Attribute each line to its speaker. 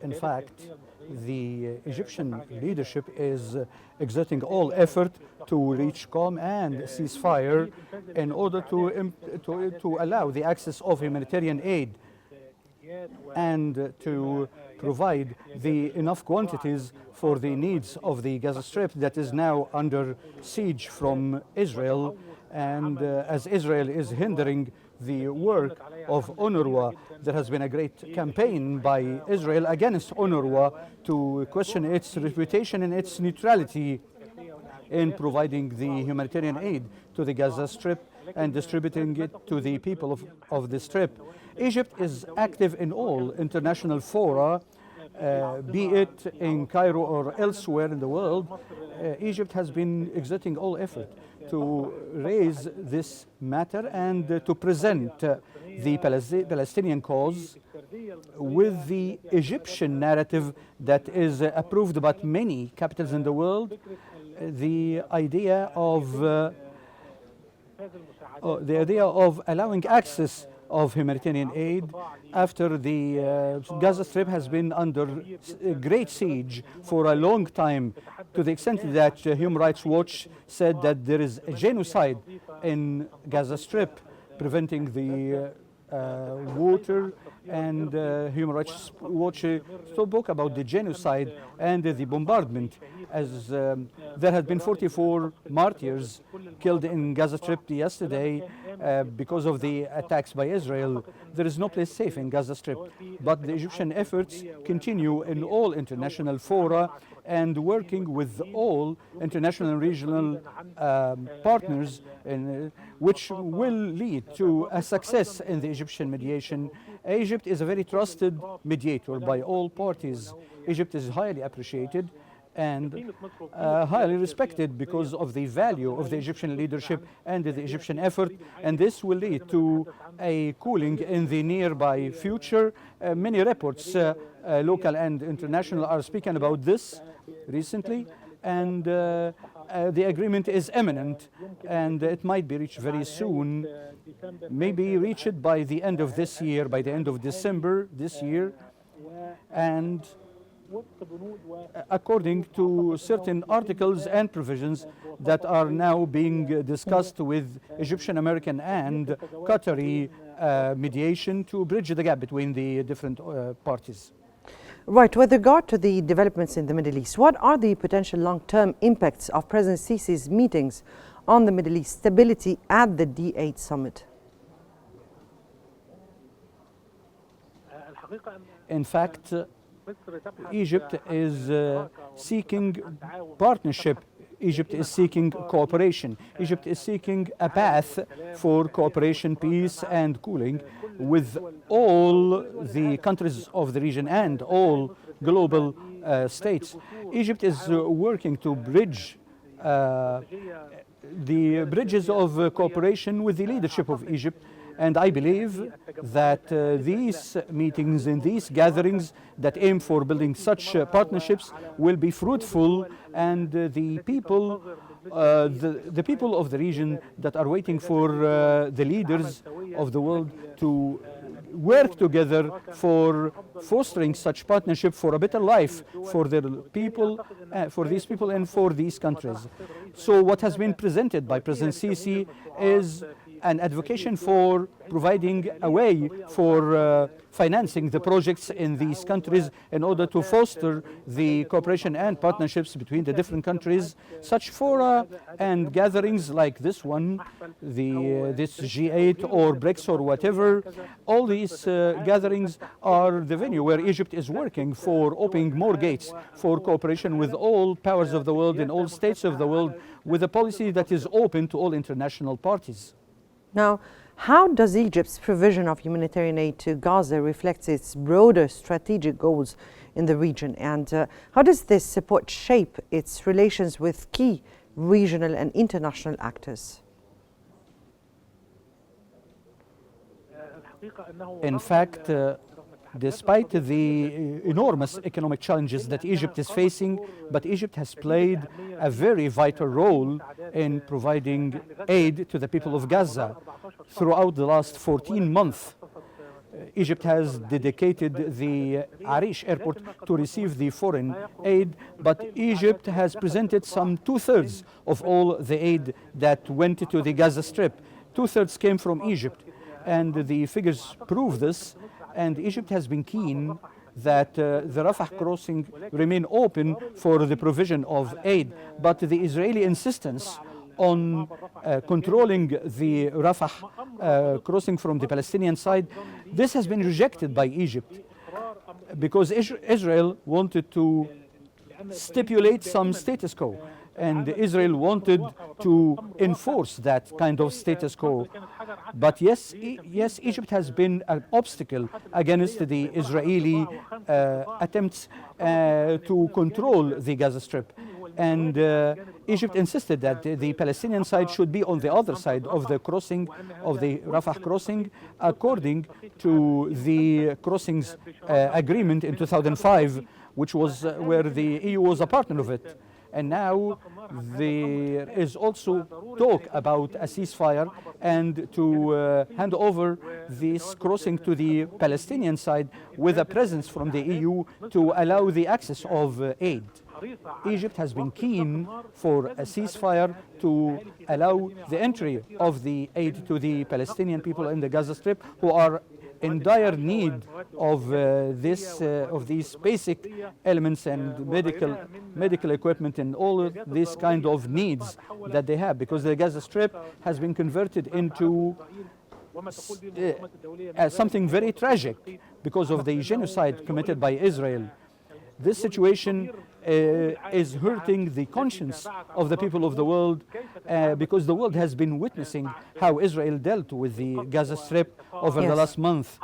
Speaker 1: In fact, the Egyptian leadership is exerting all effort to reach calm and ceasefire in order to allow the access of humanitarian aid and to provide the enough quantities for the needs of the Gaza Strip that is now under siege from Israel. And as Israel is hindering the work of UNRWA, there has been a great campaign by Israel against UNRWA to question its reputation and its neutrality in providing the humanitarian aid to the Gaza Strip and distributing it to the people of the Strip. Egypt is active in all international fora, be it in Cairo or elsewhere in the world. Egypt has been exerting all effort to raise this matter and to present the Palestinian cause with the Egyptian narrative that is approved by many capitals in the world. The idea of allowing access of humanitarian aid after the Gaza Strip has been under great siege for a long time, to the extent that Human Rights Watch said that there is a genocide in Gaza Strip, preventing the water, and Human Rights Watch spoke about the genocide and the bombardment, as there had been 44 martyrs killed in Gaza Strip yesterday because of the attacks by Israel. There is no place safe in Gaza Strip, but the Egyptian efforts continue in all international fora and working with all international and regional partners, which will lead to a success in the Egyptian mediation. Egypt is a very trusted mediator by all parties. Egypt is highly appreciated and highly respected because of the value of the Egyptian leadership and the Egyptian effort, and this will lead to a cooling in the nearby future. Many reports, local and international, are speaking about this recently, and the agreement is imminent, and it might be reached very soon, maybe reached by the end of this year, by the end of December this year. And according to certain articles and provisions that are now being discussed with Egyptian, American, and Qatari mediation to bridge the gap between the different parties.
Speaker 2: Right. With regard to the developments in the Middle East, what are the potential long-term impacts of President Sisi's meetings on the Middle East stability at the D8 summit?
Speaker 1: In fact, Egypt is seeking partnership. Egypt is seeking cooperation. Egypt is seeking a path for cooperation, peace, and cooling with all the countries of the region and all global states. Egypt is working to bridge the bridges of cooperation with the leadership of Egypt. And I believe that these meetings and these gatherings that aim for building such partnerships will be fruitful, and the people of the region that are waiting for the leaders of the world to work together for fostering such partnership for a better life for their people, for these people and for these countries. So what has been presented by President Sisi is an advocacy for providing a way for financing the projects in these countries in order to foster the cooperation and partnerships between the different countries. Such fora and gatherings like this one, this G8 or BRICS or whatever, all these gatherings are the venue where Egypt is working for opening more gates for cooperation with all powers of the world and all states of the world, with a policy that is open to all international parties.
Speaker 2: Now, how does Egypt's provision of humanitarian aid to Gaza reflect its broader strategic goals in the region? And how does this support shape its relations with key regional and international actors?
Speaker 1: In fact, despite the enormous economic challenges that Egypt is facing, but Egypt has played a very vital role in providing aid to the people of Gaza throughout the last 14 months. Egypt has dedicated the Arish airport to receive the foreign aid, but Egypt has presented some 2/3 of all the aid that went to the Gaza Strip. 2/3 came from Egypt, and the figures prove this. And Egypt has been keen that the Rafah crossing remain open for the provision of aid, but the Israeli insistence on controlling the Rafah crossing from the Palestinian side, this has been rejected by Egypt because Israel wanted to stipulate some status quo, and Israel wanted to enforce that kind of status quo. But yes, Egypt has been an obstacle against the Israeli attempts to control the Gaza Strip. And Egypt insisted that the Palestinian side should be on the other side of the crossing, of the Rafah crossing, according to the crossings agreement in 2005, which was where the EU was a partner of it. And now there is also talk about a ceasefire and to hand over this crossing to the Palestinian side with a presence from the EU to allow the access of aid. Egypt has been keen for a ceasefire to allow the entry of the aid to the Palestinian people in the Gaza Strip, who are in dire need of these basic elements and medical equipment and all of these kind of needs that they have, because the Gaza Strip has been converted into something very tragic because of the genocide committed by Israel. This situation is hurting the conscience of the people of the world because the world has been witnessing how Israel dealt with the Gaza Strip over the last month.